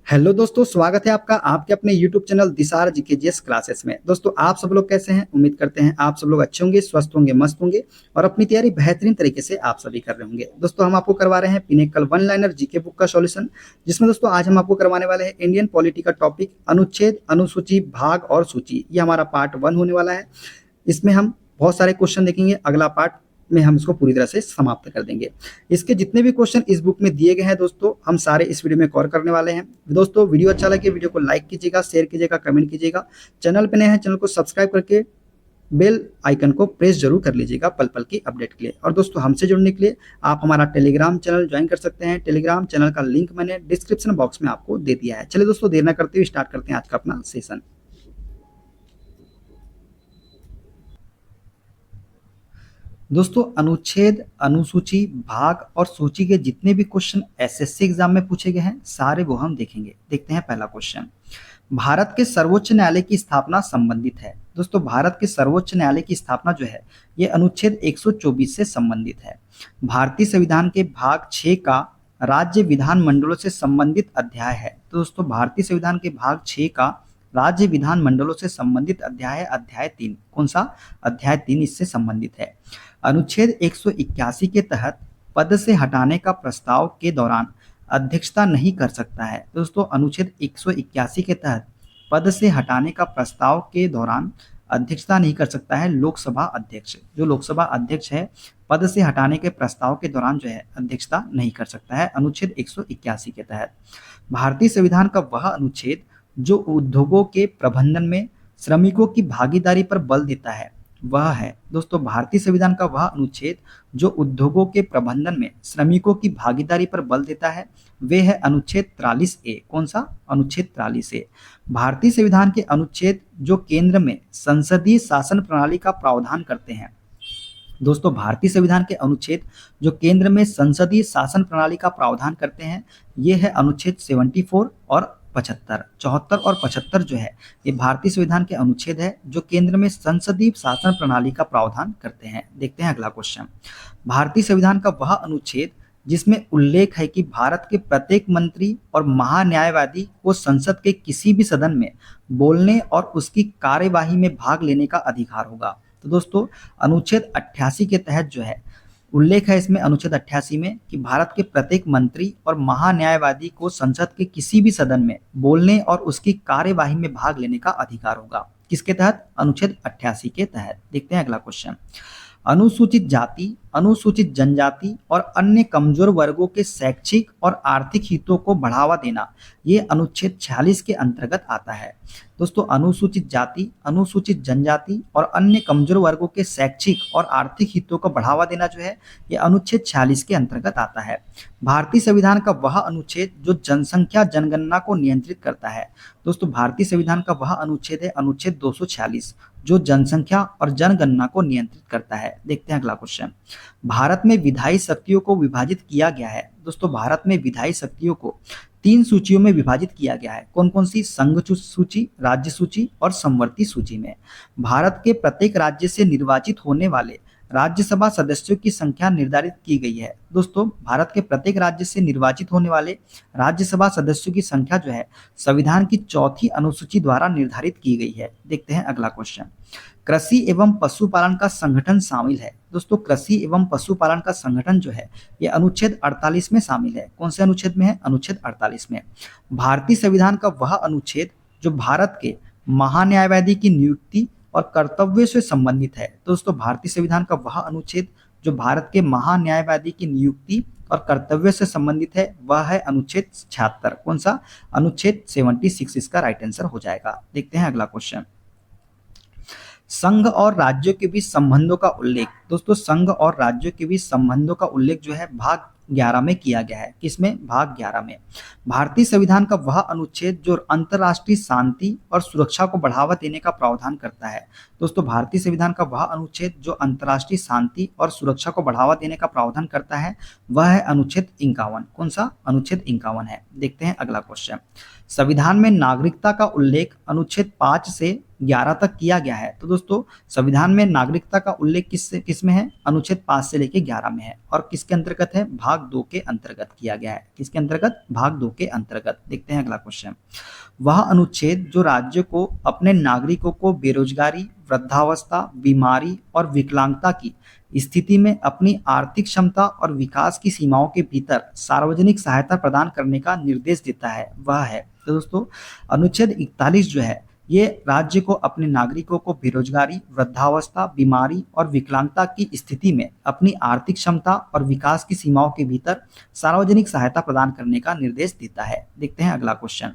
Hello दोस्तों, स्वागत है आपका आपके अपने YouTube चैनल दिसार जीकेजीएस क्लासेस में। दोस्तों, आप सब लोग कैसे हैं? उम्मीद करते हैं आप सब लोग अच्छे होंगे, स्वस्थ होंगे, मस्त होंगे और अपनी तैयारी बेहतरीन तरीके से आप सभी कर रहे होंगे। दोस्तों, हम आपको करवा रहे हैं pinnacle one liner GK book का सॉल्यूशन, जिसमें दोस्तों आज हम आपको करवाने वाले हैं इंडियन पॉलिटी का टॉपिक अनुच्छेद, अनुसूची, भाग और सूची। ये हमारा पार्ट 1 होने वाला है। इसमें हम बहुत सारे क्वेश्चन देखेंगे। अगला पार्ट में हम इसको पूरी तरह से समाप्त कर देंगे। इसके जितने भी क्वेश्चन इस बुक में दिए गए हैं दोस्तों, हम सारे इस वीडियो में कवर करने वाले हैं। दोस्तों, वीडियो अच्छा लगे वीडियो को लाइक कीजिएगा, शेयर कीजिएगा, कमेंट कीजिएगा। चैनल पे नए हैं, चैनल को सब्सक्राइब करके बेल आइकन को प्रेस जरूर कर लीजिएगा पल पल की अपडेट के लिए। और दोस्तों, हमसे जुड़ने के लिए आप हमारा टेलीग्राम चैनल ज्वाइन कर सकते हैं। टेलीग्राम चैनल का लिंक मैंने डिस्क्रिप्शन बॉक्स में आपको दे दिया है। चलिए दोस्तों, देर न करते हुए स्टार्ट करते हैं आज का अपना सेशन। दोस्तों, अनुच्छेद, अनुसूची, भाग और सूची के जितने भी क्वेश्चन एसएससी एग्जाम में पूछे गए हैं सारे वो हम देखेंगे। देखते हैं पहला क्वेश्चन। भारत के सर्वोच्च न्यायालय की स्थापना संबंधित है। दोस्तों, भारत के सर्वोच्च न्यायालय की स्थापना जो है ये अनुच्छेद 124 से संबंधित है। भारतीय संविधान के भाग 6 का राज्य विधान मंडलों से संबंधित अध्याय है। तो दोस्तों, भारतीय संविधान के भाग 6 का राज्य विधान मंडलों से संबंधित अध्याय है अध्याय 3। कौन सा? अध्याय 3 इससे संबंधित है। अनुच्छेद 181 के तहत पद से हटाने का प्रस्ताव के दौरान अध्यक्षता नहीं कर सकता है। दोस्तों, अनुच्छेद 181 के तहत पद से हटाने का प्रस्ताव के दौरान अध्यक्षता नहीं कर सकता है लोकसभा अध्यक्ष। जो लोकसभा अध्यक्ष है, पद से हटाने के प्रस्ताव के दौरान जो है अध्यक्षता नहीं कर सकता है अनुच्छेद 181 के तहत। भारतीय संविधान का वह अनुच्छेद जो उद्योगों के प्रबंधन में श्रमिकों की भागीदारी पर बल देता है वह है। दोस्तों, भारतीय संविधान का वह अनुच्छेद जो उद्योगों के प्रबंधन में श्रमिकों की भागीदारी पर बल देता है वे है अनुच्छेद 43A। कौन सा? अनुच्छेद 43A। भारतीय संविधान के अनुच्छेद जो केंद्र में संसदीय शासन प्रणाली का प्रावधान करते हैं। दोस्तों, भारतीय संविधान के अनुच्छेद जो केंद्र में संसदीय शासन प्रणाली का प्रावधान करते हैं ये है अनुच्छेद 74 और 75। 74 और 75 जो है ये भारतीय संविधान के अनुच्छेद है जो केंद्र में संसदीय शासन प्रणाली का प्रावधान करते हैं। देखते हैं अगला क्वेश्चन। भारतीय संविधान का वह अनुच्छेद जिसमें उल्लेख है कि भारत के प्रत्येक मंत्री और महान्यायवादी को संसद के किसी भी सदन में बोलने और उसकी कार्यवाही में भाग लेने का अधिकार होगा। तो दोस्तों, अनुच्छेद 88 के तहत जो है उल्लेख है इसमें अनुच्छेद 88 में कि भारत के प्रत्येक मंत्री और महान्यायवादी को संसद के किसी भी सदन में बोलने और उसकी कार्यवाही में भाग लेने का अधिकार होगा। किसके तहत? अनुच्छेद 88 के तहत। देखते हैं अगला क्वेश्चन। अनुसूचित जाति, अनुसूचित जनजाति और अन्य कमजोर वर्गों के शैक्षिक और आर्थिक हितों को बढ़ावा देना ये अनुच्छेद 46 के अंतर्गत आता है। दोस्तों, अनुसूचित जाति, अनुसूचित जनजाति और अन्य कमजोर वर्गों के शैक्षिक और आर्थिक हितों को बढ़ावा देना जो है ये अनुच्छेद 46 के अंतर्गत आता है। भारतीय संविधान का वह अनुच्छेद जो जनसंख्या जनगणना को नियंत्रित करता है। दोस्तों, भारतीय संविधान का वह अनुच्छेद है अनुच्छेद 246 जो जनसंख्या और जनगणना को नियंत्रित करता है। देखते हैं अगला क्वेश्चन। भारत में विधायी शक्तियों को विभाजित किया गया है। दोस्तों, भारत में विधायी शक्तियों को 3 सूचियों में विभाजित किया गया है। कौन कौन सी? संघ सूची, राज्य सूची और समवर्ती सूची में। भारत के प्रत्येक राज्य से निर्वाचित होने वाले राज्यसभा सदस्यों की संख्या निर्धारित की गई है। दोस्तों, भारत के प्रत्येक राज्य से निर्वाचित होने वाले राज्यसभा सदस्यों की संख्या जो है संविधान की 4वीं अनुसूची द्वारा निर्धारित की गई है। देखते हैं अगला क्वेश्चन। कृषि एवं पशुपालन का संगठन शामिल है। दोस्तों, कृषि एवं पशुपालन का संगठन जो है ये अनुच्छेद 48 में शामिल है। कौन से अनुच्छेद में है? अनुच्छेद 48 में। भारतीय संविधान का वह अनुच्छेद जो भारत के महान्यायवादी की नियुक्ति और कर्तव्य से संबंधित है। दोस्तों, भारतीय संविधान का वह अनुच्छेद जो भारत के महान्यायवादी की नियुक्ति और कर्तव्य से संबंधित है वह है अनुच्छेद 76। कौन सा? अनुच्छेद 76 इसका राइट आंसर हो जाएगा। देखते हैं अगला क्वेश्चन। संघ और राज्यों के बीच संबंधों का उल्लेख। दोस्तों, संघ और राज्यों के बीच संबंधों का उल्लेख जो है भाग 11 में किया गया है। किसमें? भाग 11 में। भारतीय संविधान का वह अनुच्छेद जो अंतर्राष्ट्रीय शांति और सुरक्षा को बढ़ावा देने का प्रावधान करता है। दोस्तों, भारतीय संविधान का वह अनुच्छेद जो अंतर्राष्ट्रीय शांति और सुरक्षा को बढ़ावा देने का प्रावधान करता है वह है अनुच्छेद 51। कौन सा? अनुच्छेद 51 है। देखते हैं अगला क्वेश्चन। संविधान में नागरिकता का उल्लेख अनुच्छेद 5 से 11 तक किया गया है। तो दोस्तों संविधान में नागरिकता का उल्लेख किस में है? अनुच्छेद 5 से लेके 11 में है। और किसके अंतर्गत है? भाग 2 के अंतर्गत किया गया है। किसके अंतर्गत? भाग 2 के अंतर्गत। देखते हैं अगला क्वेश्चन। वह अनुच्छेद जो राज्य को अपने नागरिकों को बेरोजगारी, वृद्धावस्था, बीमारी और विकलांगता की स्थिति में अपनी आर्थिक क्षमता और विकास की सीमाओं के भीतर सार्वजनिक सहायता प्रदान करने का निर्देश देता है, वह है। तो दोस्तों अनुच्छेद 41 जो है ये राज्य को अपने नागरिकों को बेरोजगारी, वृद्धावस्था, बीमारी और विकलांगता की स्थिति में अपनी आर्थिक क्षमता और विकास की सीमाओं के भीतर सार्वजनिक सहायता प्रदान करने का निर्देश देता है। देखते हैं अगला क्वेश्चन।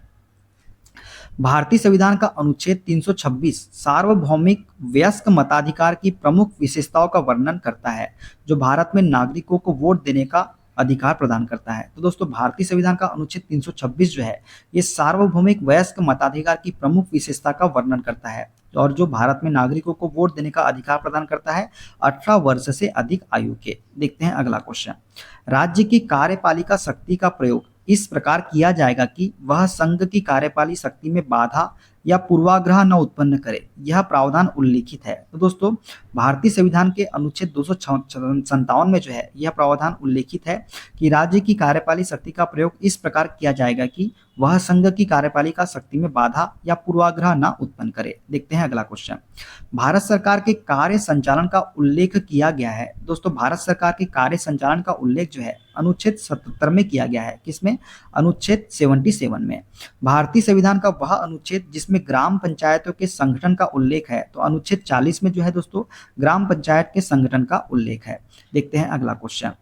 भारतीय संविधान का अनुच्छेद 326 सार्वभौमिक वयस्क मताधिकार की प्रमुख विशेषताओं का वर्णन करता है, जो भारत में नागरिकों को वोट देने का अधिकार प्रदान करता है। तो दोस्तों भारतीय संविधान का अनुच्छेद 326 जो है ये सार्वभौमिक वयस्क मताधिकार की प्रमुख विशेषता का वर्णन करता है, और जो भारत में नागरिकों को वोट देने का अधिकार प्रदान करता है 18 वर्ष से अधिक आयु के। देखते हैं अगला क्वेश्चन। राज्य की कार्यपालिका शक्ति का प्रयोग इस प्रकार किया जाएगा कि वह संघ की कार्यपाली शक्ति में बाधा या पूर्वाग्रह न उत्पन्न करे, यह प्रावधान उल्लिखित है। तो दोस्तों भारतीय संविधान के अनुच्छेद 257 में जो है यह प्रावधान उल्लिखित है कि राज्य की कार्यपाली शक्ति का प्रयोग इस प्रकार किया जाएगा कि वह संघ की कार्यपालिका शक्ति में बाधा या पूर्वाग्रह न उत्पन्न करे। देखते हैं अगला क्वेश्चन। भारत सरकार के कार्य संचालन का उल्लेख किया गया है। दोस्तों भारत सरकार के कार्य संचालन का उल्लेख जो है अनुच्छेद 77 में किया गया है। किसमें? अनुच्छेद 77 में। भारतीय संविधान का वह अनुच्छेद जिसमें ग्राम पंचायतों के संगठन का उल्लेख है, तो अनुच्छेद 40 में जो है दोस्तों ग्राम पंचायत के संगठन का उल्लेख है। देखते हैं अगला क्वेश्चन।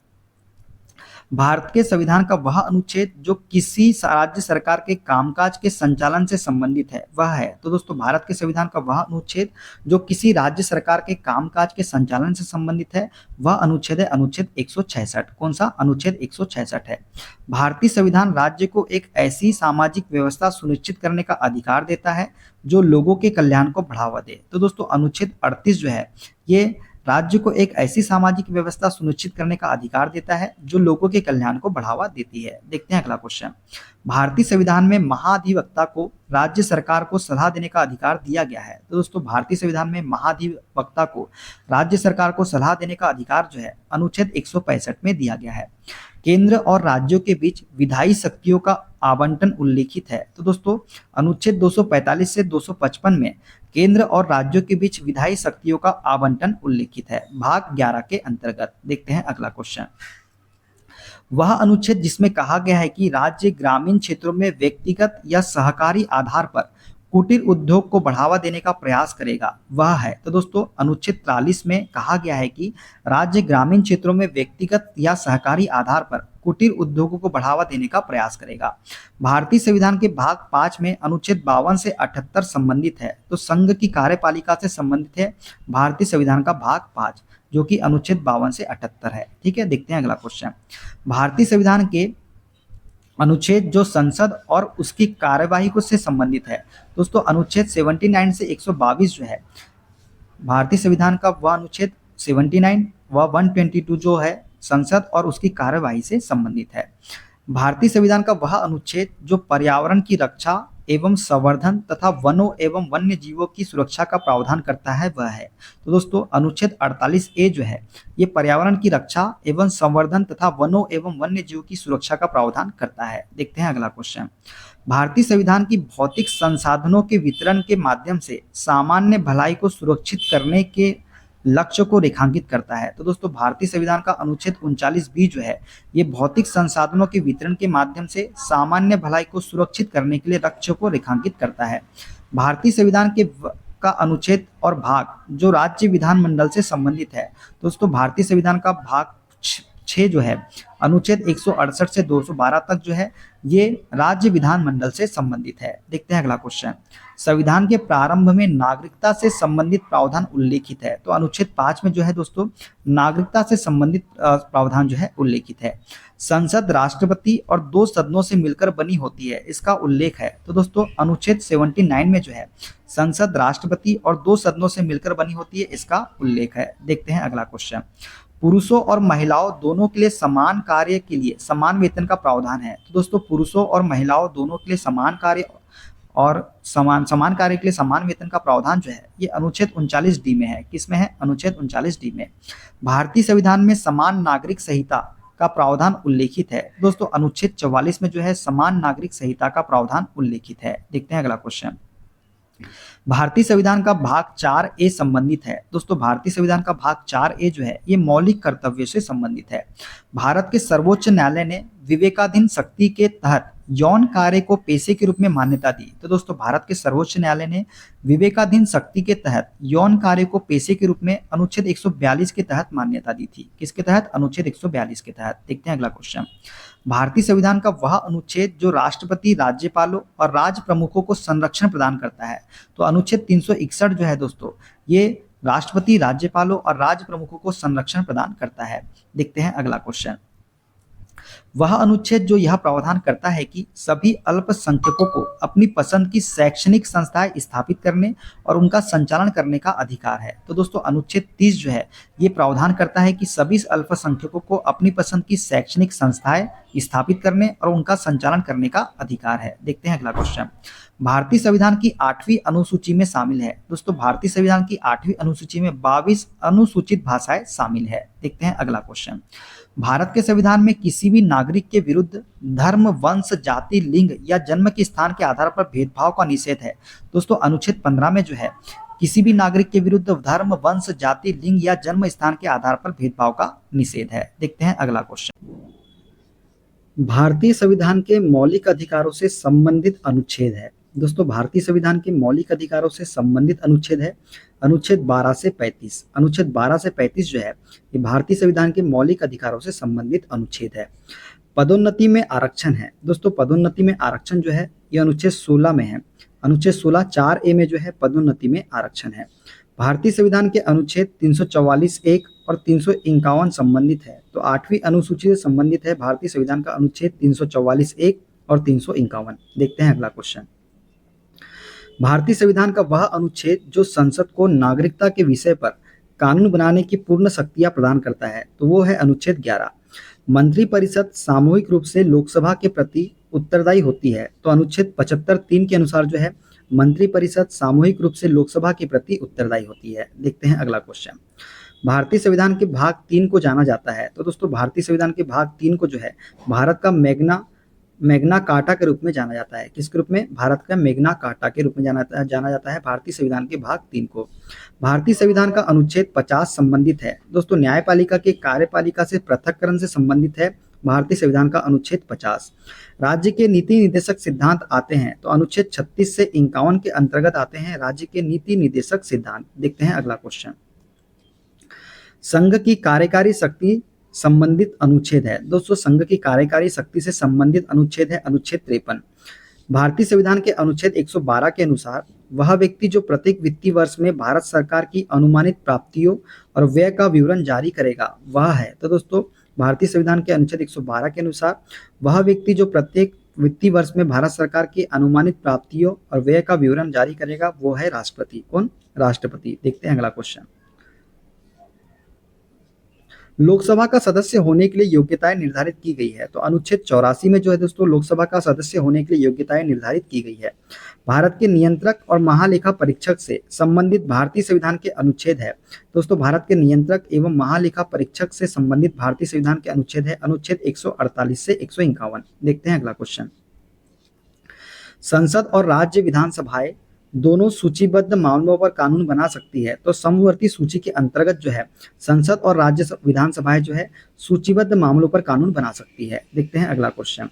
भारत के संविधान का वह अनुच्छेद जो किसी राज्य सरकार के कामकाज के संचालन से संबंधित है, वह है। तो दोस्तों भारत के संविधान का वह अनुच्छेद जो किसी राज्य सरकार के कामकाज के संचालन से संबंधित है, वह अनुच्छेद है अनुच्छेद 166। कौन सा? अनुच्छेद 166 है। भारतीय संविधान राज्य को एक ऐसी सामाजिक व्यवस्था सुनिश्चित करने का अधिकार देता है जो लोगों के कल्याण को बढ़ावा दे। तो दोस्तों अनुच्छेद 38 जो है ये राज्य को एक ऐसी सामाजिक व्यवस्था सुनिश्चित करने का अधिकार देता है जो लोगों के कल्याण को बढ़ावा देती है। देखते हैं अगला क्वेश्चन। भारतीय संविधान में महाधिवक्ता को राज्य सरकार को सलाह देने का अधिकार दिया गया है। तो दोस्तों भारतीय संविधान में महाधिवक्ता को राज्य सरकार को सलाह देने का अधिकार जो है अनुच्छेद 165 में दिया गया है। केंद्र और राज्यों के बीच विधायी शक्तियों का आवंटन उल्लिखित है। तो दोस्तों अनुच्छेद 245 से 255 में केंद्र और राज्यों के बीच विधायी शक्तियों का आवंटन उल्लिखित है, भाग 11 के अंतर्गत। देखते हैं अगला क्वेश्चन। वह अनुच्छेद जिसमें कहा गया है कि राज्य ग्रामीण क्षेत्रों में व्यक्तिगत या सहकारी आधार पर कुटीर उद्योग को बढ़ावा देने का प्रयास करेगा, वह है। तो दोस्तों अनुच्छेद 43 में कहा गया है कि राज्य ग्रामीण क्षेत्रों में व्यक्तिगत या सहकारी आधार पर कुटीर उद्योगों को बढ़ावा देने का प्रयास करेगा। भारतीय संविधान के भाग 5 में अनुच्छेद 52 से 78 संबंधित है, तो संघ की कार्यपालिका से संबंधित है भारतीय संविधान का भाग 5, जो कि अनुच्छेद 52 से 78 है। ठीक है, देखते हैं अगला क्वेश्चन। भारतीय संविधान के अनुच्छेद जो संसद और उसकी कार्यवाही को से संबंधित है, दोस्तों अनुच्छेद 79 से 122 जो है भारतीय संविधान का वह अनुच्छेद 79 व 122 जो है संसद और उसकी कार्यवाही से संबंधित है। भारतीय संविधान का वह अनुच्छेद जो पर्यावरण की रक्षा एवं संवर्धन तथा वनों एवं वन्य जीवों की सुरक्षा का प्रावधान करता है, वह है। तो दोस्तों अनुच्छेद 48A जो है ये पर्यावरण की रक्षा एवं संवर्धन तथा वनों एवं वन्य जीवों की सुरक्षा का प्रावधान करता है। देखते हैं अगला क्वेश्चन। भारतीय संविधान की भौतिक संसाधनों के वितरण के माध्यम से सामान्य भलाई को सुरक्षित करने के लक्ष्य को रेखांकित करता है। तो दोस्तों भारतीय संविधान का अनुच्छेद 39B जो है ये भौतिक संसाधनों के वितरण के माध्यम से सामान्य भलाई को सुरक्षित करने के लिए लक्ष्य को रेखांकित करता है। भारतीय संविधान के का अनुच्छेद और भाग जो राज्य विधानमंडल से संबंधित है, दोस्तों भारतीय संविधान का भाग 6 जो है अनुच्छेद 168 से 212 तक जो है ये राज्य विधानमंडल से संबंधित है। देखते हैं अगला क्वेश्चन। संविधान के प्रारंभ में नागरिकता से संबंधित प्रावधान उल्लेखित है, तो अनुच्छेद 5 में जो है दोस्तों नागरिकता से संबंधित प्रावधान जो है उल्लेखित है। संसद राष्ट्रपति और 2 सदनों से मिलकर बनी होती है, इसका उल्लेख है। तो दोस्तों अनुच्छेद 79 में जो है संसद राष्ट्रपति और 2 सदनों से मिलकर बनी होती है, इसका उल्लेख है। देखते हैं अगला क्वेश्चन। पुरुषों और महिलाओं दोनों के लिए समान कार्य के लिए समान वेतन का प्रावधान है। तो दोस्तों पुरुषों और महिलाओं दोनों के लिए समान कार्य और समान समान कार्य के लिए समान वेतन का प्रावधान जो है ये अनुच्छेद 39D में है। किसमें है? अनुच्छेद 39D में। भारतीय संविधान में समान नागरिक संहिता का प्रावधान उल्लेखित है। दोस्तों अनुच्छेद 44 में जो है समान नागरिक संहिता का प्रावधान उल्लेखित है। देखते हैं अगला क्वेश्चन। भारतीय संविधान का भाग 4A संबंधित है। दोस्तों भारतीय संविधान का भाग 4A जो है ये मौलिक कर्तव्य से संबंधित है। भारत के सर्वोच्च न्यायालय ने विवेकाधीन शक्ति के तहत यौन कार्य को पेशे के रूप में मान्यता दी। तो दोस्तों भारत के सर्वोच्च न्यायालय ने विवेकाधीन शक्ति के तहत यौन कार्य को पेशे के रूप में अनुच्छेद 142 के तहत मान्यता दी थी। किसके तहत? अनुच्छेद 142 के तहत। देखते हैं अगला क्वेश्चन। भारतीय संविधान का वह अनुच्छेद जो राष्ट्रपति, राज्यपालों और राज्य प्रमुखों को संरक्षण प्रदान करता है। तो अनुच्छेद 361 जो है दोस्तों ये राष्ट्रपति, राज्यपालों और राज्य प्रमुखों को संरक्षण प्रदान करता है। देखते हैं अगला क्वेश्चन। वह अनुच्छेद जो यह प्रावधान करता है कि सभी अल्पसंख्यकों को अपनी पसंद की शैक्षणिक संस्थाएं स्थापित करने और उनका संचालन करने का अधिकार है। तो दोस्तों अनुच्छेद 30 जो है ये प्रावधान करता है कि सभी अल्पसंख्यकों को अपनी पसंद की शैक्षणिक संस्थाएं स्थापित करने और उनका संचालन करने का अधिकार है। देखते हैं अगला क्वेश्चन। भारतीय संविधान की 8वीं अनुसूची में शामिल है। दोस्तों भारतीय संविधान की 8वीं अनुसूची में 22 अनुसूचित भाषाएं शामिल है। देखते हैं अगला क्वेश्चन। भारत के संविधान में किसी भी नागरिक के विरुद्ध धर्म, वंश, जाति, लिंग या जन्म के स्थान के आधार पर भेदभाव का निषेध है। दोस्तों अनुच्छेद 15 में जो है किसी भी नागरिक के विरुद्ध धर्म, वंश, जाति, लिंग या जन्म स्थान के आधार पर भेदभाव का निषेध है। देखते हैं अगला क्वेश्चन। भारतीय संविधान के मौलिक अधिकारों से संबंधित अनुच्छेद है। दोस्तों भारतीय संविधान के मौलिक अधिकारों से संबंधित अनुच्छेद है अनुच्छेद 12 से 35। अनुच्छेद 12 से 35 जो है ये भारतीय संविधान के मौलिक अधिकारों से संबंधित अनुच्छेद है। पदोन्नति में आरक्षण है। दोस्तों पदोन्नति में आरक्षण जो है ये अनुच्छेद 16 में है। अनुच्छेद 16 4A में जो है पदोन्नति में आरक्षण है। भारतीय संविधान के अनुच्छेद 344(1) और 351 संबंधित है। तो 8वीं अनुसूची से संबंधित है भारतीय संविधान का अनुच्छेद 344(1) और 351। देखते हैं अगला क्वेश्चन। भारतीय संविधान का वह अनुच्छेद जो संसद को नागरिकता के विषय पर कानून बनाने की पूर्ण शक्तियां प्रदान करता है तो वो है अनुच्छेद 11। मंत्रिपरिषद सामूहिक रूप से लोकसभा के प्रति उत्तरदायी होती है। तो अनुच्छेद 75(3) के अनुसार जो है मंत्रिपरिषद सामूहिक रूप से लोकसभा के प्रति उत्तरदायी होती है। देखते हैं अगला क्वेश्चन। भारतीय संविधान के भाग 3 को जाना जाता है। तो दोस्तों भारतीय संविधान के भाग 3 को जो है भारत का मैग्ना कार्टा के रूप में जाना जाता है। किसके रूप में? भारत का मैग्ना कार्टा के रूप में जाना जाता है भारतीय संविधान के भाग 3 को। भारतीय संविधान का अनुच्छेद 50 संबंधित है। दोस्तों न्यायपालिका के कार्यपालिका से पृथक्करण से संबंधित है भारतीय संविधान का अनुच्छेद 50। राज्य के नीति निर्देशक सिद्धांत आते हैं तो अनुच्छेद 36 से 51 के अंतर्गत आते हैं राज्य के नीति निर्देशक सिद्धांत। देखते हैं अगला क्वेश्चन। संघ की कार्यकारी शक्ति संबंधित अनुच्छेद है। दोस्तों संघ की कार्यकारी शक्ति से संबंधित अनुच्छेद है अनुच्छेद 53। भारतीय संविधान के अनुच्छेद 112 के अनुसार वह व्यक्ति जो प्रत्येक वित्तीय वर्ष में भारत सरकार की अनुमानित प्राप्तियों और व्यय का विवरण जारी करेगा वह है। तो दोस्तों भारतीय संविधान के अनुच्छेद 112 के अनुसार वह व्यक्ति जो प्रत्येक वित्तीय वर्ष में भारत सरकार की अनुमानित प्राप्तियों और व्यय का विवरण जारी करेगा वो है राष्ट्रपति। कौन? राष्ट्रपति। देखते हैं अगला क्वेश्चन। लोकसभा का सदस्य होने के लिए योग्यताएं निर्धारित की गई है। तो अनुच्छेद 84 में जो है दोस्तों लोकसभा का सदस्य होने के लिए योग्यताएं निर्धारित की गई है। भारत के नियंत्रक और महालेखा परीक्षक से संबंधित भारतीय संविधान के अनुच्छेद है। दोस्तों भारत के नियंत्रक एवं महालेखा परीक्षक से संबंधित भारतीय संविधान के अनुच्छेद है अनुच्छेद 148 से 151। देखते हैं अगला क्वेश्चन। संसद और राज्य विधानसभाएं दोनों सूचीबद्ध मामलों पर कानून बना सकती है। तो समवर्ती सूची के अंतर्गत जो है संसद और राज्य विधानसभाएं जो है सूचीबद्ध मामलों पर कानून बना सकती है। देखते हैं अगला क्वेश्चन।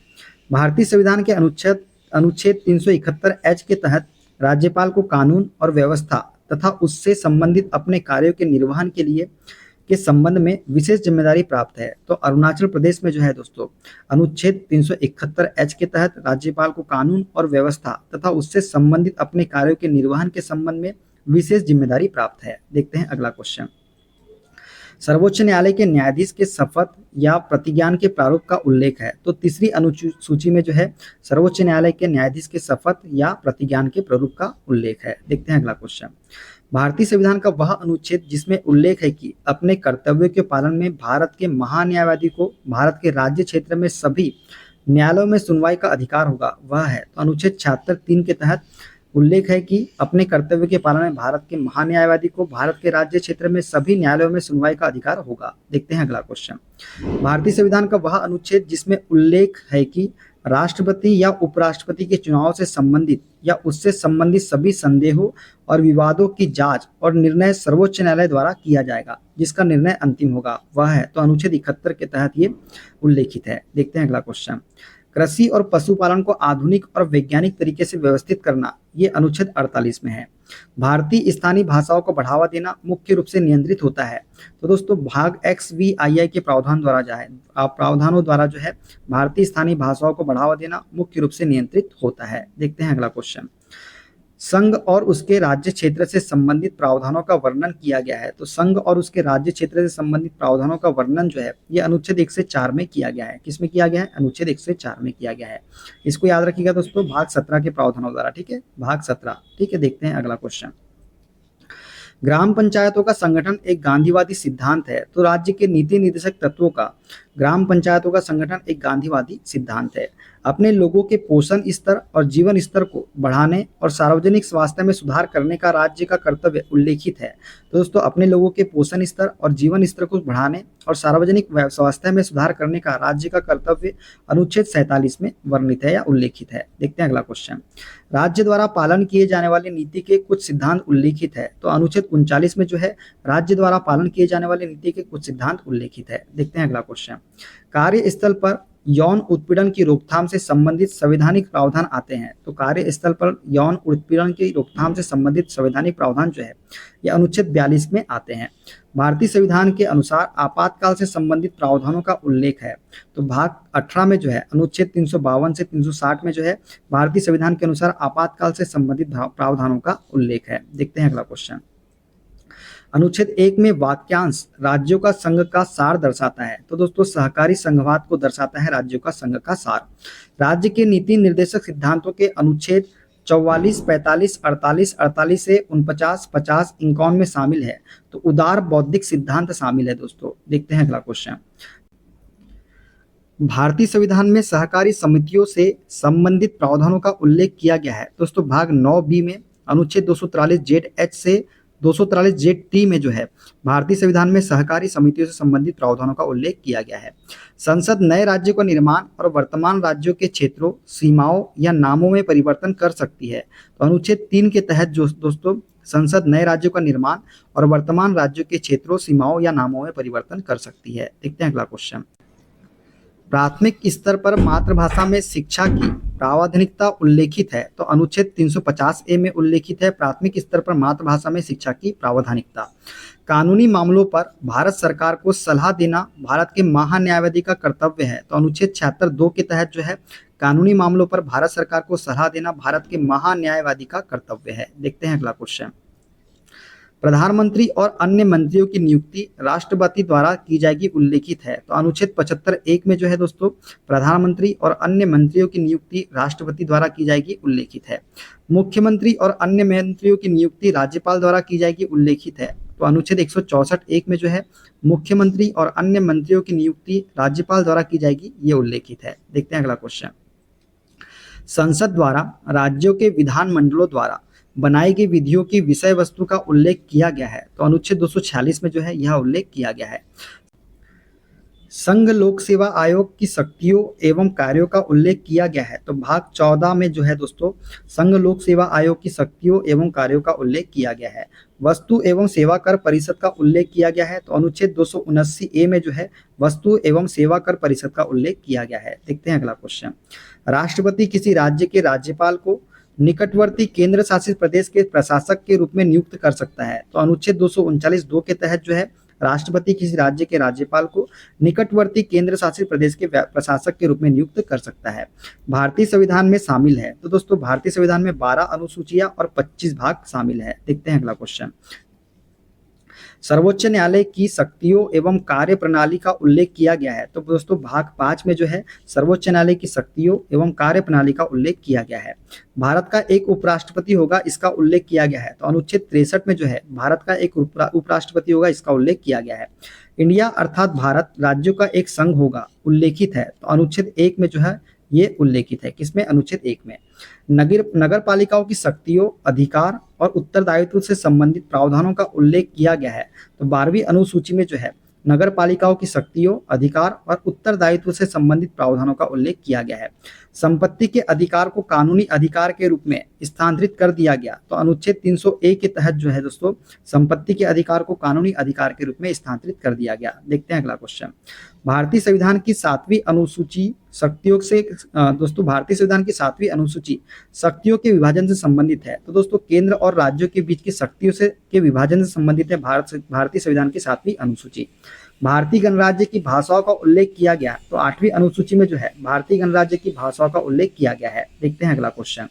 भारतीय संविधान के अनुच्छेद 371(h) के तहत राज्यपाल को कानून और व्यवस्था तथा उससे संबंधित अपने कार्यों के निर्वहन के संबंध में विशेष जिम्मेदारी प्राप्त है। तो अरुणाचल प्रदेश में जो है दोस्तों अनुच्छेद 371(h) के तहत राज्यपाल को कानून और व्यवस्था तथा उससे संबंधित अपने कार्यों के निर्वहन के संबंध में विशेष जिम्मेदारी प्राप्त है। देखते हैं अगला क्वेश्चन। सर्वोच्च न्यायालय के न्यायाधीश के शपथ या प्रतिज्ञान के प्रारूप का उल्लेख है। तो तीसरी अनुसूची में जो है सर्वोच्च न्यायालय के न्यायाधीश के शपथ या प्रतिज्ञान के प्रारूप का उल्लेख है। देखते हैं अगला क्वेश्चन। भारतीय संविधान का वह अनुच्छेद जिसमें उल्लेख है कि अपने कर्तव्यों के पालन में भारत के महान्यायवादी को भारत के राज्य क्षेत्र में सभी न्यायालयों में सुनवाई का अधिकार होगा वह है, तो अनुच्छेद 76(3) के तहत उल्लेख है कि अपने कर्तव्य के पालन में भारत के महान्यायवादी को भारत के राज्य क्षेत्र में सभी न्यायालयों में सुनवाई का अधिकार होगा। देखते हैं अगला क्वेश्चन। भारतीय संविधान का वह अनुच्छेद जिसमें उल्लेख है कि राष्ट्रपति या उपराष्ट्रपति के चुनाव से संबंधित या उससे संबंधित सभी संदेहों और विवादों की जांच और निर्णय सर्वोच्च न्यायालय द्वारा किया जाएगा, जिसका निर्णय अंतिम होगा वह है, तो अनुच्छेद 71 के तहत ये उल्लेखित है। देखते हैं अगला क्वेश्चन। कृषि और पशुपालन को आधुनिक और वैज्ञानिक तरीके से व्यवस्थित करना, ये अनुच्छेद 48 में है। भारतीय स्थानीय भाषाओं को बढ़ावा देना मुख्य रूप से नियंत्रित होता है। तो दोस्तों भाग XVII के प्रावधानों द्वारा जो है भारतीय स्थानीय भाषाओं को बढ़ावा देना मुख्य रूप से नियंत्रित होता है। देखते हैं अगला क्वेश्चन। संघ और उसके राज्य क्षेत्र से संबंधित प्रावधानों का वर्णन किया गया है। तो संघ और उसके राज्य क्षेत्र से संबंधित प्रावधानों का वर्णन जो है ये अनुच्छेद 1 से 4 में किया गया है। किसमें किया गया है? अनुच्छेद 1 से 4 में किया गया है। इसको याद रखिएगा दोस्तों, भाग 17 के प्रावधानों द्वारा। ठीक है, भाग 17। ठीक है, देखते हैं अगला क्वेश्चन। ग्राम पंचायतों का संगठन एक गांधीवादी सिद्धांत है। तो राज्य के नीति निर्देशक तत्वों का ग्राम पंचायतों का संगठन एक गांधीवादी सिद्धांत है। अपने लोगों के पोषण स्तर और जीवन स्तर को बढ़ाने और सार्वजनिक स्वास्थ्य में सुधार करने का राज्य का कर्तव्य उल्लेखित है। तो दोस्तों अपने लोगों के पोषण स्तर और जीवन स्तर को बढ़ाने और सार्वजनिक स्वास्थ्य में सुधार करने का राज्य का कर्तव्य अनुच्छेद 47 में वर्णित है या उल्लेखित है। देखते हैं अगला क्वेश्चन। राज्य द्वारा पालन किए जाने वाली नीति के कुछ सिद्धांत उल्लेखित है। तो अनुच्छेद 39 में जो है राज्य द्वारा पालन किए जाने वाली नीति के कुछ सिद्धांत उल्लेखित है। देखते हैं अगला क्वेश्चन। कार्यस्थल पर यौन उत्पीड़न की रोकथाम से संबंधित संवैधानिक प्रावधान आते हैं। तो कार्यस्थल पर यौन उत्पीड़न की रोकथाम से संबंधित संवैधानिक प्रावधान जो है ये अनुच्छेद 42 में आते हैं। भारतीय संविधान के अनुसार आपातकाल से संबंधित प्रावधानों का उल्लेख है। तो भाग 18 में जो है अनुच्छेद 352 से 360 में जो है भारतीय संविधान के अनुसार आपातकाल से संबंधित प्रावधानों का उल्लेख है। देखते हैं अगला क्वेश्चन। अनुच्छेद 1 में वाक्यांश राज्यों का संघ का सार दर्शाता है। तो दोस्तों सहकारी संघवाद को दर्शाता है राज्यों का संघ का सार। राज्य के नीति निर्देशक सिद्धांतों के अनुच्छेद 44, 45, 48, 48 से 49, 50, 51 में शामिल है। तो उदार बौद्धिक सिद्धांत शामिल है दोस्तों। देखते हैं अगला क्वेश्चन। भारतीय संविधान में सहकारी समितियों से संबंधित प्रावधानों का उल्लेख किया गया है। दोस्तों भाग 9B में अनुच्छेद 243(ZH) से 243(ZT) में जो है भारतीय संविधान में सहकारी समितियों से संबंधित प्रावधानों का उल्लेख किया गया है। संसद नए राज्यों का निर्माण और वर्तमान राज्यों के क्षेत्रों, सीमाओं या नामों में परिवर्तन कर सकती है। तो अनुच्छेद 3 के तहत जो दोस्तों संसद नए राज्यों का निर्माण और वर्तमान राज्यों के क्षेत्रों, सीमाओं या नामों में परिवर्तन कर सकती है। देखते हैं अगला क्वेश्चन। प्राथमिक स्तर पर मातृभाषा में शिक्षा की प्रावधानिकता उल्लेखित है। तो अनुच्छेद 350A में उल्लेखित है प्राथमिक स्तर पर मातृभाषा में शिक्षा की प्रावधानिकता। कानूनी मामलों पर भारत सरकार को सलाह देना भारत के महान्यायवादी का कर्तव्य है। तो अनुच्छेद 76(2) के तहत जो है कानूनी मामलों पर भारत सरकार को सलाह देना भारत के महान्यायवादी का कर्तव्य है। देखते हैं अगला क्वेश्चन। प्रधानमंत्री और अन्य मंत्रियों की नियुक्ति राष्ट्रपति द्वारा की जाएगी उल्लेखित है। तो अनुच्छेद 75(1) में जो है दोस्तों प्रधानमंत्री और अन्य मंत्रियों की नियुक्ति राष्ट्रपति द्वारा की जाएगी उल्लेखित है। मुख्यमंत्री और अन्य मंत्रियों की नियुक्ति राज्यपाल द्वारा की जाएगी उल्लेखित है। तो अनुच्छेद 164(1) में जो है मुख्यमंत्री और अन्य मंत्रियों की नियुक्ति राज्यपाल द्वारा की जाएगी, ये उल्लेखित है। देखते हैं अगला क्वेश्चन। संसद द्वारा राज्यों के विधानमंडलों द्वारा बनाई गई विधियों की विषय वस्तु का उल्लेख किया गया है। तो अनुच्छेद 246 में जो है यह उल्लेख किया गया है। संघ लोक सेवा आयोग की शक्तियों एवं कार्यों का उल्लेख किया गया है। तो भाग 14 में जो है दोस्तों संघ लोक सेवा आयोग की शक्तियों एवं कार्यों का उल्लेख किया गया है। वस्तु एवं सेवा कर परिषद का उल्लेख किया गया है। तो अनुच्छेद 279A में जो है वस्तु एवं सेवा कर परिषद का उल्लेख किया गया है। देखते हैं अगला क्वेश्चन। राष्ट्रपति किसी राज्य के राज्यपाल को निकटवर्ती केंद्र शासित प्रदेश के प्रशासक के रूप में नियुक्त कर सकता है। तो अनुच्छेद 239(2) के तहत जो है राष्ट्रपति किसी राज्य के राज्यपाल को निकटवर्ती केंद्र शासित प्रदेश के प्रशासक के रूप में नियुक्त कर सकता है। भारतीय संविधान में शामिल है। तो दोस्तों भारतीय संविधान में 12 अनुसूचियां और 25 भाग शामिल है। देखते हैं अगला क्वेश्चन। सर्वोच्च न्यायालय की शक्तियों एवं कार्य प्रणाली का उल्लेख किया गया है। तो दोस्तों भाग 5 में जो है सर्वोच्च न्यायालय की शक्तियों एवं कार्य प्रणाली का उल्लेख किया गया है। भारत का एक उपराष्ट्रपति होगा, इसका उल्लेख किया गया है। तो अनुच्छेद 63 में जो है भारत का एक उपराष्ट्रपति होगा, इसका उल्लेख किया गया है। इंडिया अर्थात भारत राज्यों का एक संघ होगा, उल्लेखित है। तो अनुच्छेद 1 में जो है ये उल्लेखित है। किसमें? अनुच्छेद 1 में। नगर पालिकाओं की शक्तियों, अधिकार और उत्तरदायित्व से संबंधित प्रावधानों का उल्लेख किया गया है। तो 12वीं अनुसूची में जो है नगर पालिकाओं की शक्तियों, अधिकार और उत्तरदायित्व से संबंधित प्रावधानों का उल्लेख किया गया है। संपत्ति के अधिकार को कानूनी अधिकार के रूप में स्थानांतरित कर दिया गया। तो अनुच्छेद 300A के तहत जो है दोस्तों संपत्ति के अधिकार को कानूनी अधिकार के रूप में स्थानांतरित कर दिया गया। देखते हैं अगला क्वेश्चन। भारतीय संविधान की 7वीं अनुसूची शक्तियों से दोस्तों भारतीय संविधान की 7वीं अनुसूची शक्तियों के विभाजन से संबंधित है। तो दोस्तों केंद्र और राज्यों के बीच की शक्तियों से के विभाजन से संबंधित है भारतीय संविधान की 7वीं अनुसूची। भारतीय गणराज्य की भाषाओं का उल्लेख किया गया। तो 8वीं अनुसूची में जो है भारतीय गणराज्य की भाषाओं का उल्लेख किया गया है। देखते हैं अगला क्वेश्चन।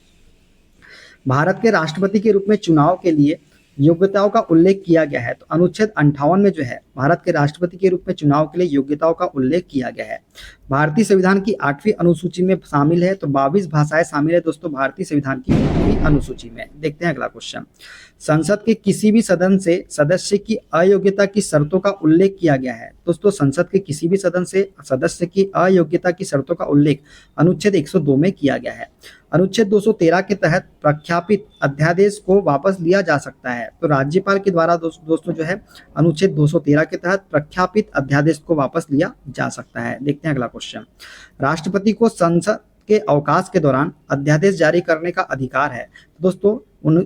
भारत के राष्ट्रपति के रूप में चुनाव के लिए योग्यताओं का उल्लेख किया गया है। तो अनुच्छेद 58 में जो है भारत के राष्ट्रपति के रूप में चुनाव के लिए योग्यताओं का उल्लेख किया गया है। भारतीय संविधान की 8वीं अनुसूची में शामिल है। तो 22 भाषाएं शामिल है दोस्तों भारतीय संविधान की 8वीं अनुसूची में। देखते हैं अगला क्वेश्चन। संसद के किसी भी सदन से सदस्य की अयोग्यता की शर्तों का उल्लेख किया गया है। दोस्तों संसद के किसी भी सदन से सदस्य की अयोग्यता की शर्तों का उल्लेख अनुच्छेद 102 में किया गया है। अनुच्छेद 213 के तहत प्रख्यापित अध्यादेश को वापस लिया जा सकता है। तो राज्यपाल के द्वारा दोस्तों जो है अनुच्छेद 213 के तहत प्रख्यापित अध्यादेश को वापस लिया जा सकता है। देखते हैं अगला क्वेश्चन। राष्ट्रपति को संसद के अवकाश के दौरान अध्यादेश जारी करने का अधिकार है। तो दोस्तों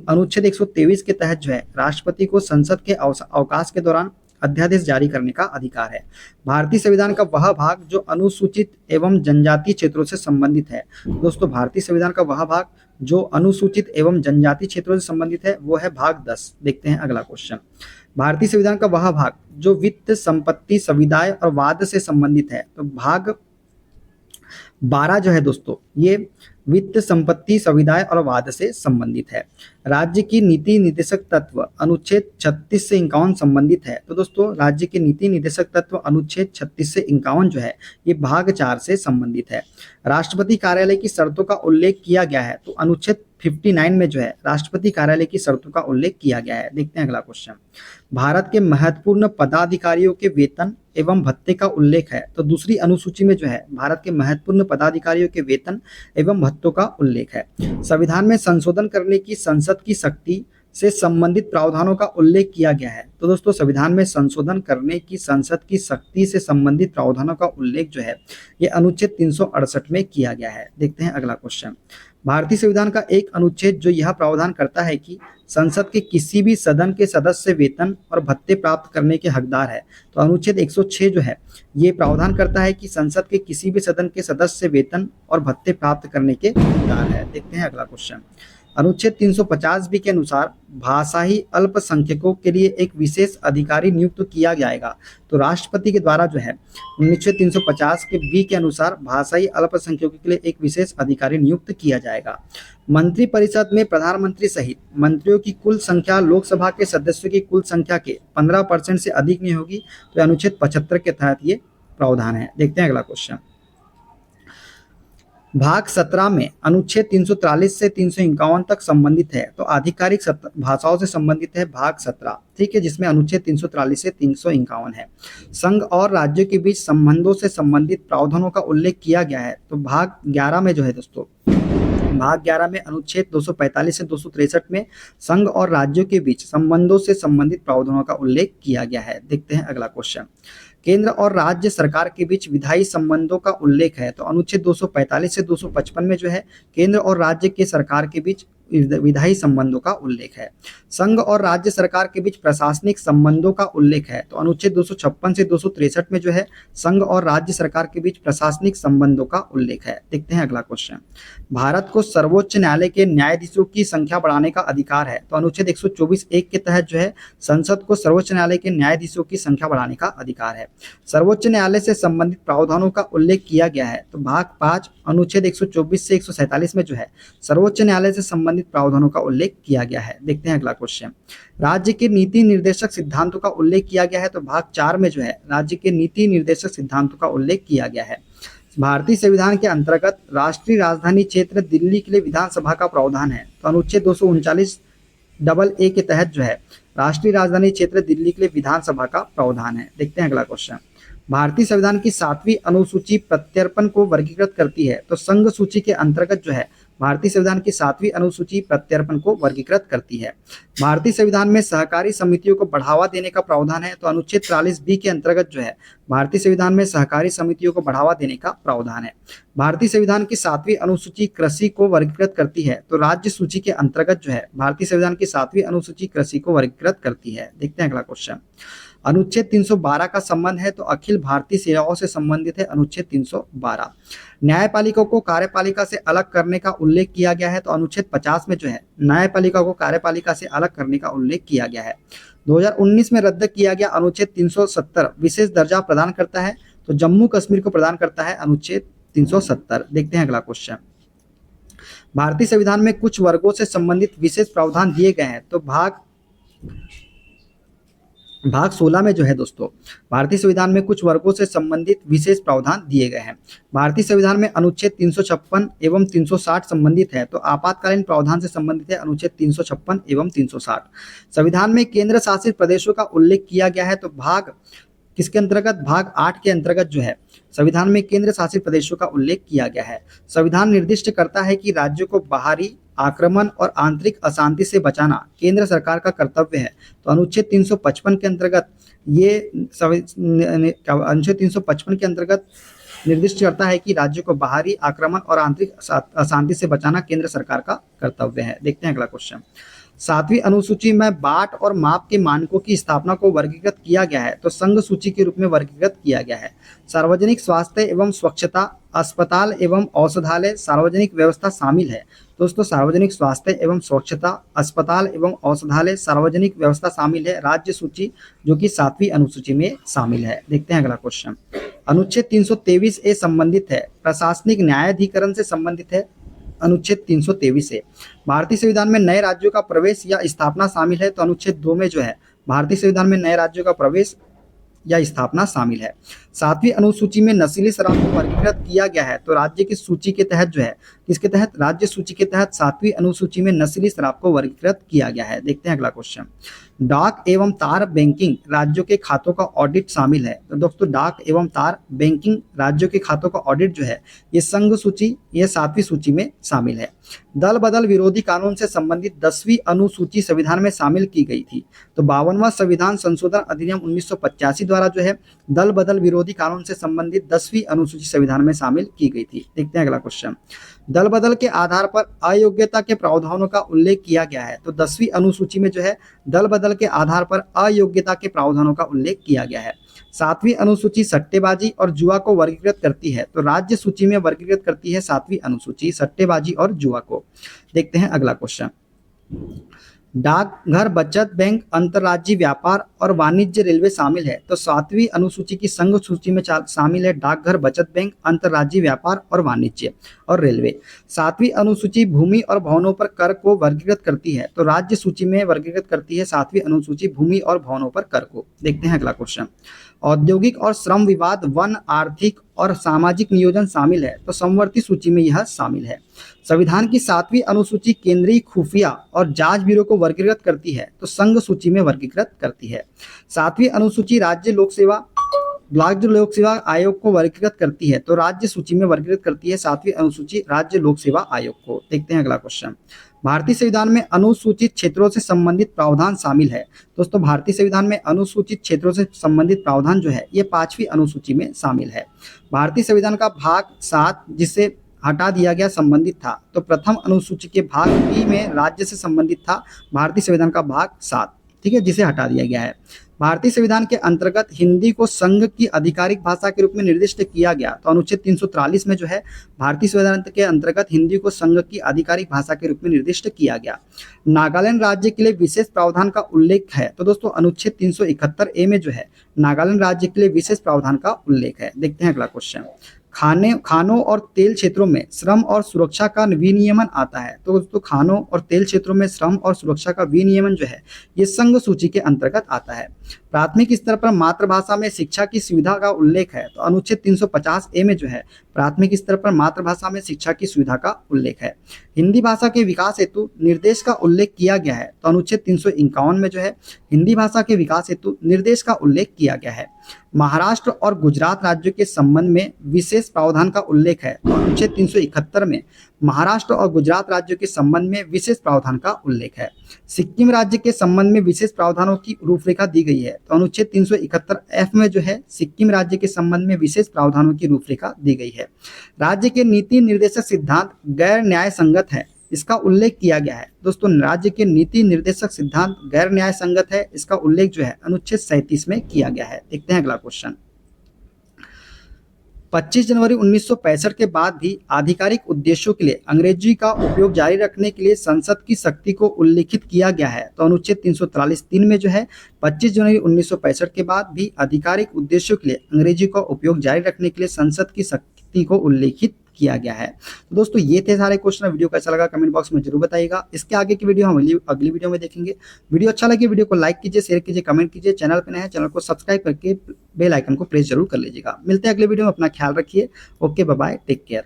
अनुच्छेद 123 के तहत जो है राष्ट्रपति को संसद के अवकाश के दौरान अध्यादेश जारी करने का अधिकार है। भारतीय संविधान का वह भाग जो अनुसूचित एवं जनजातीय क्षेत्रों से संबंधित है। दोस्तों भारतीय संविधान का वह भाग जो अनुसूचित एवं जनजातीय क्षेत्रों से संबंधित है वो है भाग 10। देखते हैं अगला क्वेश्चन। भारतीय संविधान का वह भाग जो वित्त, संपत्ति, संविदाय और वाद से संबंधित है। तो भाग 12 जो है दोस्तों ये वित्त, संपत्ति, संविदाय और वाद से संबंधित है। राज्य की नीति निर्देशक तत्व अनुच्छेद 36 से 51 संबंधित है। तो दोस्तों राज्य के नीति निर्देशक तत्व अनुच्छेद 36 से 51 जो है ये भाग 4 से संबंधित है। राष्ट्रपति कार्यालय की शर्तों का उल्लेख किया गया है। तो अनुच्छेद 59 में जो है राष्ट्रपति कार्यालय की शर्तों का उल्लेख किया गया है। देखते हैं अगला क्वेश्चन। भारत के महत्वपूर्ण पदाधिकारियों के वेतन एवं भत्ते का उल्लेख है। तो दूसरी अनुसूची में जो है भारत के महत्वपूर्ण पदाधिकारियों के वेतन एवं भत्तों का उल्लेख है। संविधान में संशोधन करने की संसद की शक्ति से संबंधित प्रावधानों का उल्लेख किया गया है। तो दोस्तों संविधान में संशोधन करने की संसद की शक्ति से संबंधित प्रावधानों का उल्लेख जो है ये अनुच्छेद 368 में किया गया है। देखते हैं अगला क्वेश्चन। भारतीय संविधान का एक अनुच्छेद जो यह प्रावधान करता है कि संसद के किसी भी सदन के सदस्य वेतन और भत्ते प्राप्त करने के हकदार है। तो अनुच्छेद 106 जो है ये प्रावधान करता है कि संसद के किसी भी सदन के सदस्य वेतन और भत्ते प्राप्त करने के हकदार है। देखते हैं अगला क्वेश्चन। अनुच्छेद 350 के अनुसार भाषाई अल्पसंख्यकों के लिए एक विशेष अधिकारी नियुक्त किया जाएगा। तो राष्ट्रपति के द्वारा जो है अनुच्छेद 350 के बी के अनुसार भाषाई अल्पसंख्यकों के लिए एक विशेष अधिकारी नियुक्त किया जाएगा। मंत्रिपरिषद में प्रधानमंत्री सहित मंत्रियों की कुल संख्या लोकसभा के सदस्यों की कुल संख्या के 15% से अधिक नहीं होगी। तो अनुच्छेद 75 के तहत ये प्रावधान है। देखते हैं अगला क्वेश्चन। भाग 17 में अनुच्छेद 343 से 351 तक संबंधित है। तो आधिकारिक भाषाओं से संबंधित है भाग 17, ठीक है, जिसमें अनुच्छेद 343 से 351 है। संघ और राज्यों के बीच संबंधों से संबंधित प्रावधानों का उल्लेख किया गया है। तो भाग 11 में जो है दोस्तों भाग 11 में अनुच्छेद 245 से 263 में संघ और राज्यों के बीच संबंधों से संबंधित प्रावधानों का उल्लेख किया गया है। देखते हैं अगला क्वेश्चन। केंद्र और राज्य सरकार के बीच विधायी संबंधों का उल्लेख है। तो अनुच्छेद 245 से 255 में जो है केंद्र और राज्य के सरकार के बीच विधायी संबंधों का उल्लेख है। संघ और राज्य सरकार के बीच प्रशासनिक संबंधों का उल्लेख है। तो अनुच्छेद 256 से 263 में जो है संघ और राज्य सरकार के बीच प्रशासनिक संबंधों का उल्लेख है। देखते हैं अगला क्वेश्चन। भारत को सर्वोच्च न्यायालय के न्यायाधीशों की संख्या बढ़ाने का अधिकार है। तो अनुच्छेद 124(1) के तहत जो है संसद को सर्वोच्च न्यायालय के न्यायाधीशों की संख्या बढ़ाने का अधिकार है। सर्वोच्च न्यायालय से संबंधित प्रावधानों का उल्लेख किया गया है। तो भाग 5 अनुच्छेद 124 से 147 में जो है सर्वोच्च न्यायालय से संबंधित प्रावधानों का उल्लेख किया गया है। देखते हैं अगला क्वेश्चन। राज्य के नीति निर्देशक सिद्धांतों का उल्लेख किया गया है। तो भाग 4 में जो है राज्य के नीति निर्देशक सिद्धांतों का उल्लेख किया गया है। भारतीय संविधान के अंतर्गत राष्ट्रीय राजधानी क्षेत्र दिल्ली के लिए विधानसभा का प्रावधान है। तो अनुच्छेद 239(a) के तहत जो है राष्ट्रीय राजधानी क्षेत्र दिल्ली के लिए विधानसभा का प्रावधान है। देखते हैं अगला क्वेश्चन। भारतीय संविधान की 7वीं अनुसूची प्रत्यर्पण को वर्गीकृत करती है, तो संघ सूची के अंतर्गत जो है भारतीय संविधान की 7वीं अनुसूची प्रत्यर्पण को वर्गीकृत करती है। भारतीय संविधान में सहकारी समितियों को बढ़ावा देने का प्रावधान है, तो अनुच्छेद 43B के अंतर्गत जो है भारतीय संविधान में सहकारी समितियों को बढ़ावा देने का प्रावधान है। भारतीय संविधान की 7वीं अनुसूची कृषि को वर्गीकृत करती है, तो राज्य सूची के अंतर्गत जो है भारतीय संविधान की 7वीं अनुसूची कृषि को वर्गीकृत करती है। देखते हैं अगला क्वेश्चन। अनुच्छेद 312 का संबंध है, तो अखिल भारतीय सेवाओं से संबंधित है अनुच्छेद 312। न्यायपालिका को कार्यपालिका से अलग करने का उल्लेख किया गया है, तो अनुच्छेद 50 में जो है न्यायपालिका को कार्यपालिका से अलग करने का उल्लेख किया गया है। 2019 में रद्द किया गया अनुच्छेद 370 विशेष दर्जा प्रदान करता है, तो जम्मू कश्मीर को प्रदान करता है अनुच्छेद 370। देखते हैं अगला क्वेश्चन। भारतीय संविधान में कुछ वर्गों से संबंधित विशेष प्रावधान दिए गए हैं, तो भाग 16 में जो है दोस्तों भारतीय संविधान में कुछ वर्गों से संबंधित विशेष प्रावधान दिए गए हैं। भारतीय संविधान में अनुच्छेद 356 एवं 360 संबंधित है, तो आपातकालीन प्रावधान से संबंधित है अनुच्छेद 356 एवं 360। संविधान में केंद्र शासित प्रदेशों का उल्लेख किया गया है, तो भाग किसके अंतर्गत, भाग 8 के अंतर्गत जो है संविधान में केंद्र शासित प्रदेशों का उल्लेख किया गया है। संविधान निर्दिष्ट करता है कि राज्यों को बाहरी आक्रमण और आंतरिक अशांति से बचाना केंद्र सरकार का कर्तव्य है, तो अनुच्छेद 355 के अंतर्गत ये अनुच्छेद 355 के अंतर्गत निर्दिष्ट करता है कि राज्यों को बाहरी आक्रमण और आंतरिक अशांति से बचाना केंद्र सरकार का कर्तव्य है। देखते हैं अगला क्वेश्चन। 7वीं अनुसूची में बाट और माप के मानकों की स्थापना को वर्गीकृत किया गया है, तो संघ सूची के रूप में वर्गीकृत किया गया है। सार्वजनिक स्वास्थ्य एवं स्वच्छता, अस्पताल एवं औषधालय, सार्वजनिक व्यवस्था शामिल है। दोस्तों सार्वजनिक स्वास्थ्य एवं स्वच्छता, अस्पताल एवं औषधालय, सार्वजनिक व्यवस्था शामिल है राज्य सूची, जो कि 7वीं अनुसूची में शामिल है। देखते हैं अगला क्वेश्चन। अनुच्छेद 323A संबंधित है, प्रशासनिक न्यायाधिकरण से संबंधित है अनुच्छेद 323 है। भारतीय संविधान में नए राज्यों का प्रवेश या स्थापना शामिल है, तो अनुच्छेद 2 में जो है भारतीय संविधान में नए राज्यों का प्रवेश या स्थापना शामिल है। 7वीं अनुसूची में नशीली शराब को वर्गीकृत किया गया है, तो राज्य की सूची के तहत जो है किसके तहत, राज्य सूची के तहत 7वीं अनुसूची में नशीली शराब को वर्गीकृत किया गया है। देखते हैं अगला क्वेश्चन। डाक एवं तार बैंकिंग राज्यों के खातों का ऑडिट शामिल है, तो दोस्तों डाक एवं तार बैंकिंग राज्यों के खातों का ऑडिट जो है ये संघ सूची, ये 7वीं सूची में शामिल है। दल बदल विरोधी कानून से संबंधित 10वीं अनुसूची संविधान में शामिल की गई थी, तो 52वां संविधान संशोधन अधिनियम 1985 द्वारा जो है दल बदल विरोधी कानून से संबंधित 10वीं अनुसूची संविधान में शामिल की गई थी। देखते हैं अगला क्वेश्चन। दल बदल के आधार पर अयोग्यता के प्रावधानों का उल्लेख किया गया है, तो 10वीं अनुसूची में जो है दल बदल के आधार पर अयोग्यता के प्रावधानों का उल्लेख किया गया है। 7वीं अनुसूची सट्टेबाजी और जुआ को वर्गीकृत करती है, तो राज्य सूची में वर्गीकृत करती है 7वीं अनुसूची सट्टेबाजी और जुआ को। देखते हैं अगला क्वेश्चन। डाकघर, बचत बैंक, अंतर्राज्यीय व्यापार और वाणिज्य, रेलवे शामिल है, तो 7वीं अनुसूची की संघ सूची में शामिल है डाकघर, बचत बैंक, अंतर्राज्यीय व्यापार और वाणिज्य और रेलवे। 7वीं अनुसूची भूमि और भवनों पर कर को वर्गीकृत करती है, तो राज्य सूची में वर्गीकृत करती है 7वीं अनुसूची भूमि और भवनों पर कर को। देखते हैं अगला क्वेश्चन। औद्योगिक और श्रम विवाद, वन, आर्थिक और सामाजिक नियोजन शामिल है, तो समवर्ती सूची में यह शामिल है। संविधान की 7वीं अनुसूची केंद्रीय खुफिया और जांच ब्यूरो को वर्गीकृत करती है, तो संघ सूची में वर्गीकृत करती है। 7वीं अनुसूची राज्य लोक सेवा आयोग को वर्गीकृत करती है, तो राज्य सूची में वर्गीकृत करती है 7वीं अनुसूची राज्य लोक सेवा आयोग को। देखते हैं अगला क्वेश्चन। भारतीय संविधान में अनुसूचित क्षेत्रों से संबंधित प्रावधान शामिल है। दोस्तों भारतीय संविधान में अनुसूचित क्षेत्रों से संबंधित प्रावधान जो है ये 5वीं अनुसूची में शामिल है। भारतीय संविधान का भाग 7 जिसे हटा दिया गया संबंधित था, तो प्रथम अनुसूची के भाग बी में राज्य से संबंधित था भारतीय संविधान का भाग 7, ठीक है, जिसे हटा दिया गया है। भारतीय संविधान के अंतर्गत हिंदी को संघ की आधिकारिक भाषा के रूप में निर्दिष्ट किया गया, तो अनुच्छेद 343 में जो है भारतीय संविधान के अंतर्गत हिंदी को संघ की आधिकारिक भाषा के रूप में निर्दिष्ट किया गया। नागालैंड राज्य के लिए विशेष प्रावधान का उल्लेख है, तो दोस्तों अनुच्छेद 371A में जो है नागालैंड राज्य के लिए विशेष प्रावधान का उल्लेख है। देखते हैं अगला क्वेश्चन। खानों और तेल क्षेत्रों में श्रम और सुरक्षा का विनियमन आता है, तो दोस्तों खानों और तेल क्षेत्रों में श्रम और सुरक्षा का विनियमन जो है ये संघ सूची के अंतर्गत आता है। प्राथमिक स्तर पर मातृभाषा में शिक्षा की सुविधा का उल्लेख है, तो अनुच्छेद 350 ए में जो है प्राथमिक स्तर पर मातृभाषा में शिक्षा की सुविधा का उल्लेख है। हिंदी भाषा के विकास हेतु निर्देश का उल्लेख किया गया है, तो अनुच्छेद 351 में जो है हिंदी भाषा के विकास हेतु निर्देश का उल्लेख किया गया है। महाराष्ट्र और गुजरात राज्यों के संबंध में विशेष प्रावधान का उल्लेख है, तो अनुच्छेद 371 में महाराष्ट्र और गुजरात राज्यों के संबंध में विशेष प्रावधान का उल्लेख है। सिक्किम राज्य के संबंध में विशेष प्रावधानों की रूपरेखा दी गई है, तो अनुच्छेद 371 एफ में जो है सिक्किम राज्य के संबंध में विशेष प्रावधानों की रूपरेखा दी गई है। राज्य के नीति निर्देशक सिद्धांत गैर न्याय संगत है, इसका उल्लेख किया गया है। दोस्तों, राज्य के नीति निर्देशक सिद्धांत गैर न्याय संगत है, इसका उल्लेख जो है अनुच्छेद 37 में किया गया है। देखते हैं अगला क्वेश्चन। 25 जनवरी 1965 के बाद भी आधिकारिक उद्देश्यों के लिए अंग्रेजी का उपयोग जारी रखने के लिए संसद की शक्ति को उल्लिखित किया गया है, तो अनुच्छेद 343(3) में जो है 25 जनवरी 1965 के बाद भी आधिकारिक उद्देश्यों के लिए अंग्रेजी का उपयोग जारी रखने के लिए संसद की शक्ति को उल्लिखित किया गया है। तो दोस्तों, ये थे सारे क्वेश्चन। वीडियो कैसा लगा कमेंट बॉक्स में जरूर बताइएगा। इसके आगे की वीडियो हम अगली वीडियो में देखेंगे। वीडियो अच्छा लगे वीडियो को लाइक कीजिए, शेयर कीजिए, कमेंट कीजिए। चैनल पर नए हैं चैनल को सब्सक्राइब करके बेल आइकन को प्रेस जरूर कर लीजिएगा। मिलते हैं अगले वीडियो में, अपना ख्याल रखिए। Okay, bye bye, take care.